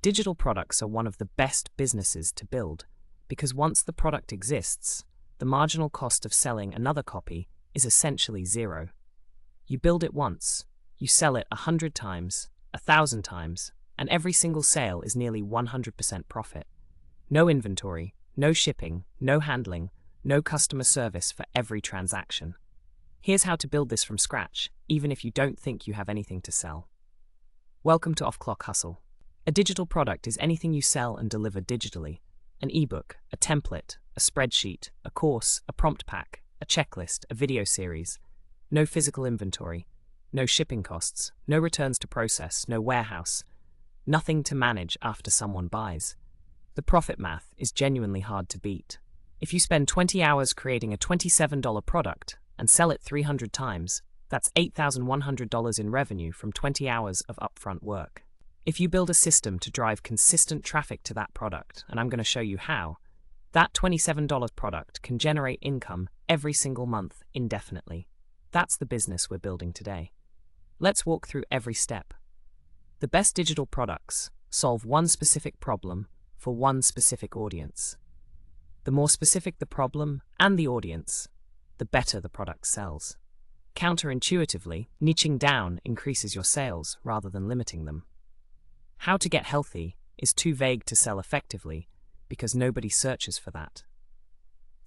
Digital products are one of the best businesses to build because once the product exists, the marginal cost of selling another copy is essentially zero. You build it once, you sell it 100 times, 1,000 times, and every single sale is nearly 100% profit. No inventory, no shipping, no handling, no customer service for every transaction. Here's how to build this from scratch, even if you don't think you have anything to sell. Welcome to Off Clock Hustle. A digital product is anything you sell and deliver digitally. An ebook, a template, a spreadsheet, a course, a prompt pack, a checklist, a video series. No physical inventory, no shipping costs, no returns to process, no warehouse, nothing to manage after someone buys. The profit math is genuinely hard to beat. If you spend 20 hours creating a $27 product and sell it 300 times, that's $8,100 in revenue from 20 hours of upfront work. If you build a system to drive consistent traffic to that product, and I'm going to show you how, that $27 product can generate income every single month indefinitely. That's the business we're building today. Let's walk through every step. The best digital products solve one specific problem for one specific audience. The more specific the problem and the audience, the better the product sells. Counterintuitively, niching down increases your sales rather than limiting them. How to get healthy is too vague to sell effectively because nobody searches for that.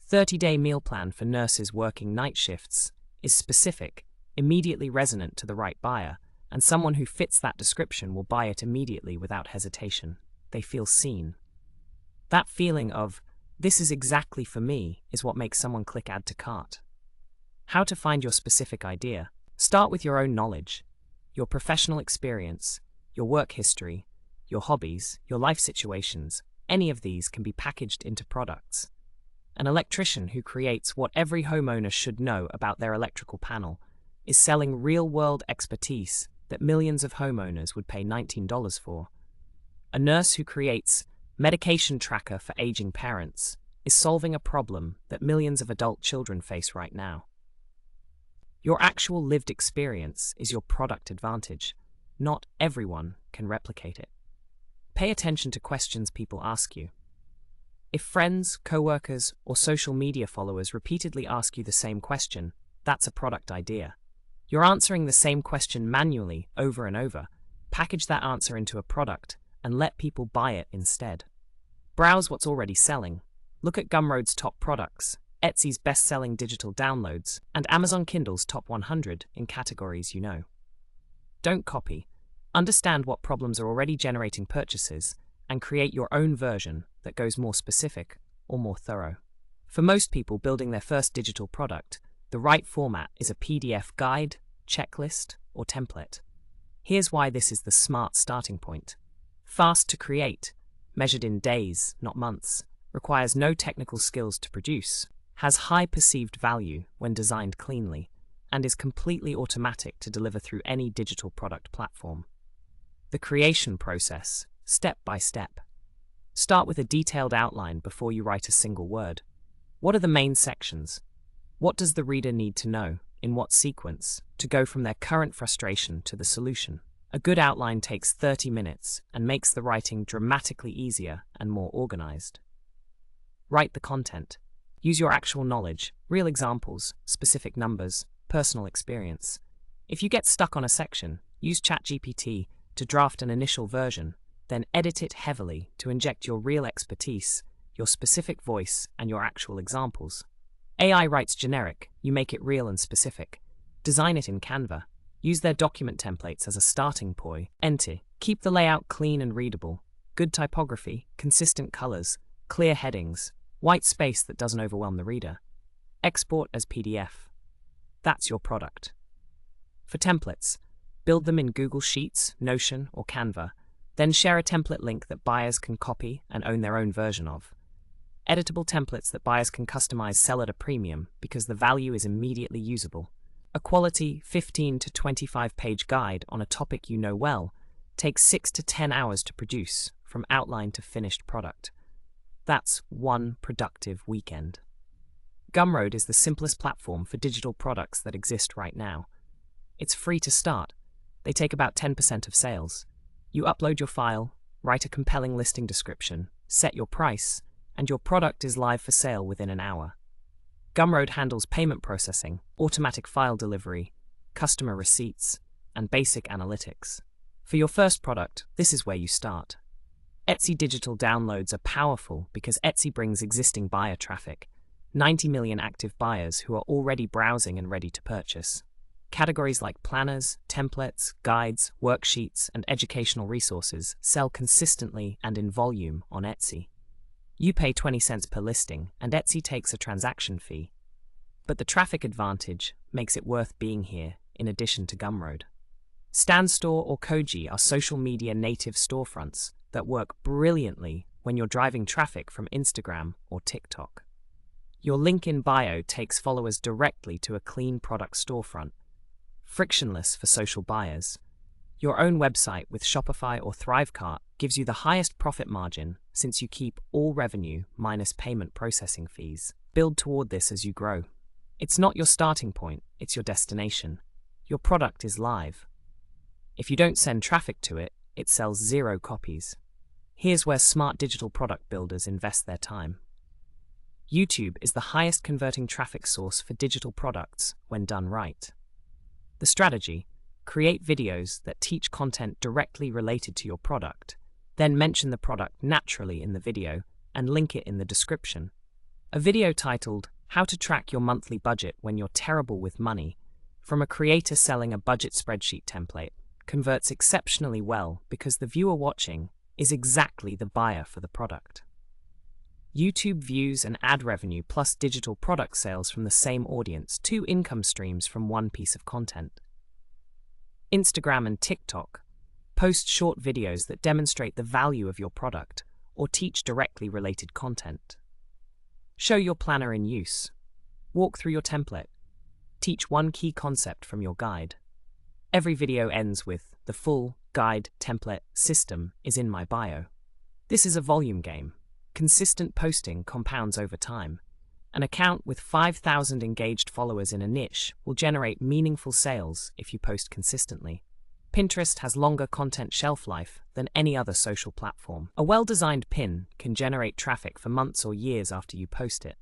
30-day meal plan for nurses working night shifts is specific, immediately resonant to the right buyer, and someone who fits that description will buy it immediately without hesitation. They feel seen. That feeling of, this is exactly for me, is what makes someone click add to cart. How to find your specific idea? Start with your own knowledge, your professional experience, your work history, your hobbies, your life situations. Any of these can be packaged into products. An electrician who creates what every homeowner should know about their electrical panel is selling real-world expertise that millions of homeowners would pay $19 for. A nurse who creates medication tracker for aging parents is solving a problem that millions of adult children face right now. Your actual lived experience is your product advantage. Not everyone can replicate it. Pay attention to questions people ask you. If friends, coworkers, or social media followers repeatedly ask you the same question, that's a product idea. You're answering the same question manually over and over. Package that answer into a product and let people buy it instead. Browse what's already selling. Look at Gumroad's top products, Etsy's best-selling digital downloads, and Amazon Kindle's top 100 in categories you know. Don't copy. Understand what problems are already generating purchases and create your own version that goes more specific or more thorough. For most people building their first digital product, the right format is a PDF guide, checklist, or template. Here's why this is the smart starting point. Fast to create, measured in days, not months, requires no technical skills to produce, has high perceived value when designed cleanly, and is completely automatic to deliver through any digital product platform. The creation process, step by step. Start with a detailed outline before you write a single word. What are the main sections? What does the reader need to know, in what sequence, to go from their current frustration to the solution? A good outline takes 30 minutes and makes the writing dramatically easier and more organized. Write the content. Use your actual knowledge, real examples, specific numbers, personal experience. If you get stuck on a section, use ChatGPT to draft an initial version, then edit it heavily to inject your real expertise, your specific voice, and your actual examples. AI writes generic, you make it real and specific. Design it in Canva. Use their document templates as a starting point. Enter. Keep the layout clean and readable. Good typography, consistent colors, clear headings, white space that doesn't overwhelm the reader. Export as PDF. That's your product. For templates, build them in Google Sheets, Notion, or Canva, then share a template link that buyers can copy and own their own version of. Editable templates that buyers can customize sell at a premium because the value is immediately usable. A quality 15 to 25 page guide on a topic you know well takes 6 to 10 hours to produce, from outline to finished product. That's one productive weekend. Gumroad is the simplest platform for digital products that exist right now. It's free to start. They take about 10% of sales. You upload your file, write a compelling listing description, set your price, and your product is live for sale within an hour. Gumroad handles payment processing, automatic file delivery, customer receipts, and basic analytics. For your first product, this is where you start. Etsy digital downloads are powerful because Etsy brings existing buyer traffic, 90 million active buyers who are already browsing and ready to purchase. Categories like planners, templates, guides, worksheets, and educational resources sell consistently and in volume on Etsy. You pay 20 cents per listing, and Etsy takes a transaction fee. But the traffic advantage makes it worth being here, in addition to Gumroad. StanStore or Koji are social media native storefronts that work brilliantly when you're driving traffic from Instagram or TikTok. Your link in bio takes followers directly to a clean product storefront, frictionless for social buyers. Your own website with Shopify or Thrivecart gives you the highest profit margin since you keep all revenue minus payment processing fees. Build toward this as you grow. It's not your starting point, it's your destination. Your product is live. If you don't send traffic to it, it sells 0 copies. Here's where smart digital product builders invest their time. YouTube is the highest converting traffic source for digital products when done right. The strategy: create videos that teach content directly related to your product, then mention the product naturally in the video and link it in the description. A video titled, "How to Track Your Monthly Budget When You're Terrible with Money," from a creator selling a budget spreadsheet template, converts exceptionally well because the viewer watching is exactly the buyer for the product. YouTube views and ad revenue plus digital product sales from the same audience, 2 income streams from one piece of content. Instagram and TikTok post short videos that demonstrate the value of your product or teach directly related content. Show your planner in use. Walk through your template. Teach one key concept from your guide. Every video ends with, "The full guide template system is in my bio." This is a volume game. Consistent posting compounds over time. An account with 5,000 engaged followers in a niche will generate meaningful sales if you post consistently. Pinterest has longer content shelf life than any other social platform. A well-designed pin can generate traffic for months or years after you post it.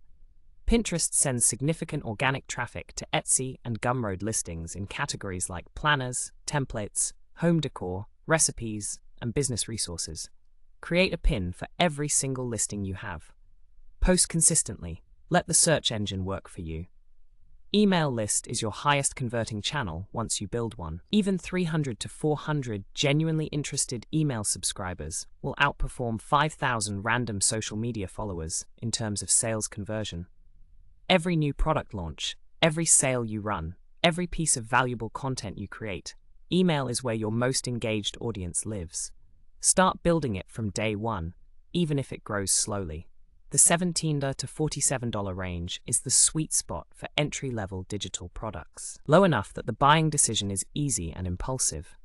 Pinterest sends significant organic traffic to Etsy and Gumroad listings in categories like planners, templates, home decor, recipes, and business resources. Create a pin for every single listing you have. Post consistently. Let the search engine work for you. Email list is your highest converting channel once you build one. Even 300 to 400 genuinely interested email subscribers will outperform 5,000 random social media followers in terms of sales conversion. Every new product launch, every sale you run, every piece of valuable content you create, email is where your most engaged audience lives. Start building it from day one, even if it grows slowly. The $17 to $47 range is the sweet spot for entry-level digital products. Low enough that the buying decision is easy and impulsive.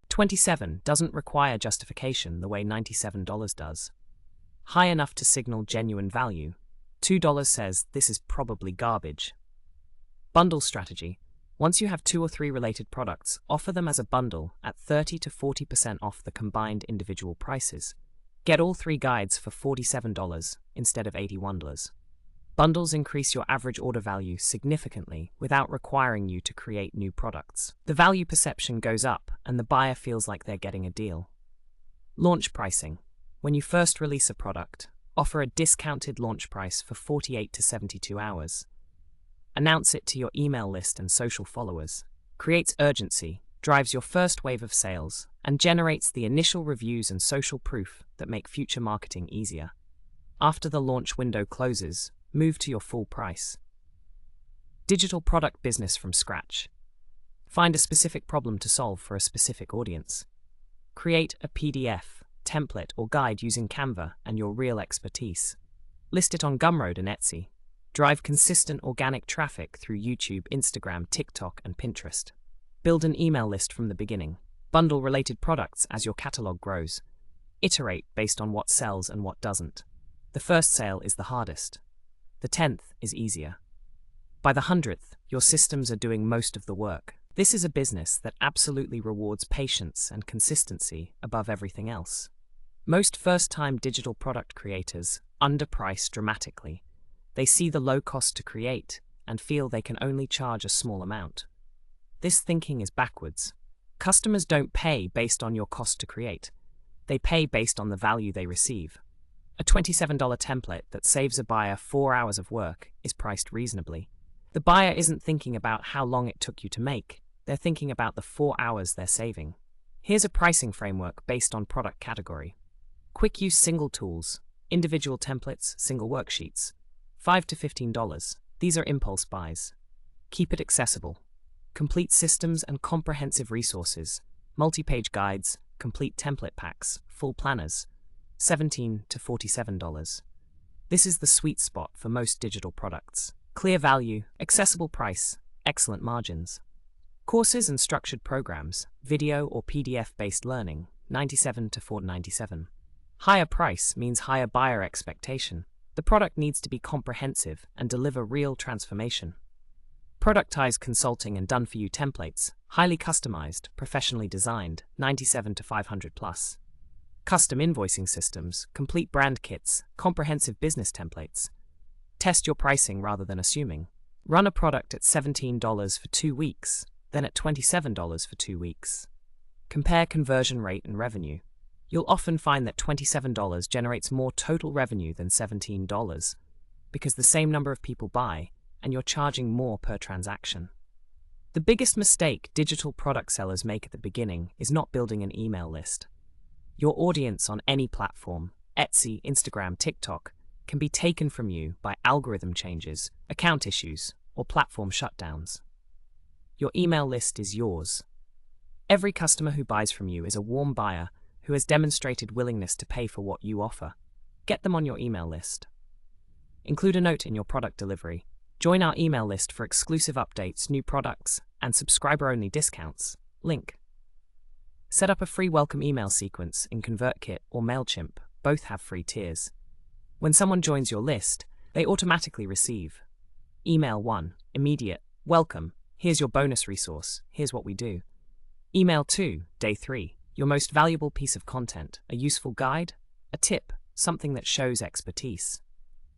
$27 doesn't require justification the way $97 does. High enough to signal genuine value. $2 says this is probably garbage. Bundle strategy. Once you have 2 or 3 related products, offer them as a bundle at 30 to 40% off the combined individual prices. Get all 3 guides for $47 instead of $81. Bundles increase your average order value significantly without requiring you to create new products. The value perception goes up and the buyer feels like they're getting a deal. Launch pricing. When you first release a product, offer a discounted launch price for 48 to 72 hours. Announce it to your email list and social followers. Creates urgency, drives your first wave of sales, and generates the initial reviews and social proof that make future marketing easier. After the launch window closes, move to your full price. Digital product business from scratch. Find a specific problem to solve for a specific audience. Create a PDF, template, or guide using Canva and your real expertise. List it on Gumroad and Etsy. Drive consistent organic traffic through YouTube, Instagram, TikTok, and Pinterest. Build an email list from the beginning. Bundle related products as your catalog grows. Iterate based on what sells and what doesn't. The first sale is the hardest. The 10th is easier. By the 100th, your systems are doing most of the work. This is a business that absolutely rewards patience and consistency above everything else. Most first-time digital product creators underprice dramatically. They see the low cost to create and feel they can only charge a small amount. This thinking is backwards. Customers don't pay based on your cost to create. They pay based on the value they receive. A $27 template that saves a buyer 4 hours of work is priced reasonably. The buyer isn't thinking about how long it took you to make. They're thinking about the 4 hours they're saving. Here's a pricing framework based on product category. Quick use single tools, individual templates, single worksheets. $5 to $15. These are impulse buys. Keep it accessible. Complete systems and comprehensive resources, multi-page guides, complete template packs, full planners. $17 to $47. This is the sweet spot for most digital products. Clear value, accessible price, excellent margins. Courses and structured programs, video or PDF-based learning, $97 to $497. Higher price means higher buyer expectation. The product needs to be comprehensive and deliver real transformation. Productized consulting and done-for-you templates, highly customized, professionally designed, $97 to $500 plus. Custom invoicing systems, complete brand kits, comprehensive business templates. Test your pricing rather than assuming. Run a product at $17 for 2 weeks, then at $27 for 2 weeks. Compare conversion rate and revenue. You'll often find that $27 generates more total revenue than $17 because the same number of people buy and you're charging more per transaction. The biggest mistake digital product sellers make at the beginning is not building an email list. Your audience on any platform, Etsy, Instagram, TikTok, can be taken from you by algorithm changes, account issues, or platform shutdowns. Your email list is yours. Every customer who buys from you is a warm buyer who has demonstrated willingness to pay for what you offer. Get them on your email list. Include a note in your product delivery. Join our email list for exclusive updates, new products, and subscriber-only discounts. Link. Set up a free welcome email sequence in ConvertKit or MailChimp. Both have free tiers. When someone joins your list, they automatically receive Email 1, immediate, welcome, here's your bonus resource, here's what we do. Email 2, day 3, your most valuable piece of content, a useful guide, a tip, something that shows expertise.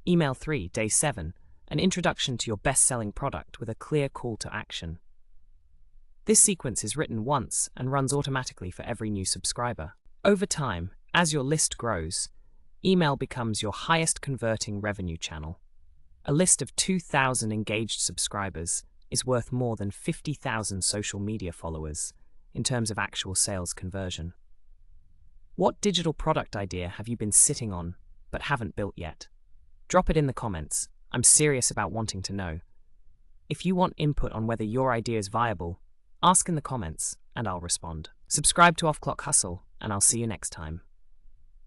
Email 3, day 7, an introduction to your best-selling product with a clear call to action. This sequence is written once and runs automatically for every new subscriber. Over time, as your list grows, email becomes your highest converting revenue channel. A list of 2,000 engaged subscribers is worth more than 50,000 social media followers in terms of actual sales conversion. What digital product idea have you been sitting on but haven't built yet? Drop it in the comments. I'm serious about wanting to know. If you want input on whether your idea is viable, ask in the comments and I'll respond. Subscribe to Off Clock Hustle and I'll see you next time.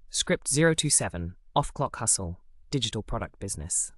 Script 027, Off Clock Hustle, Digital Product Business.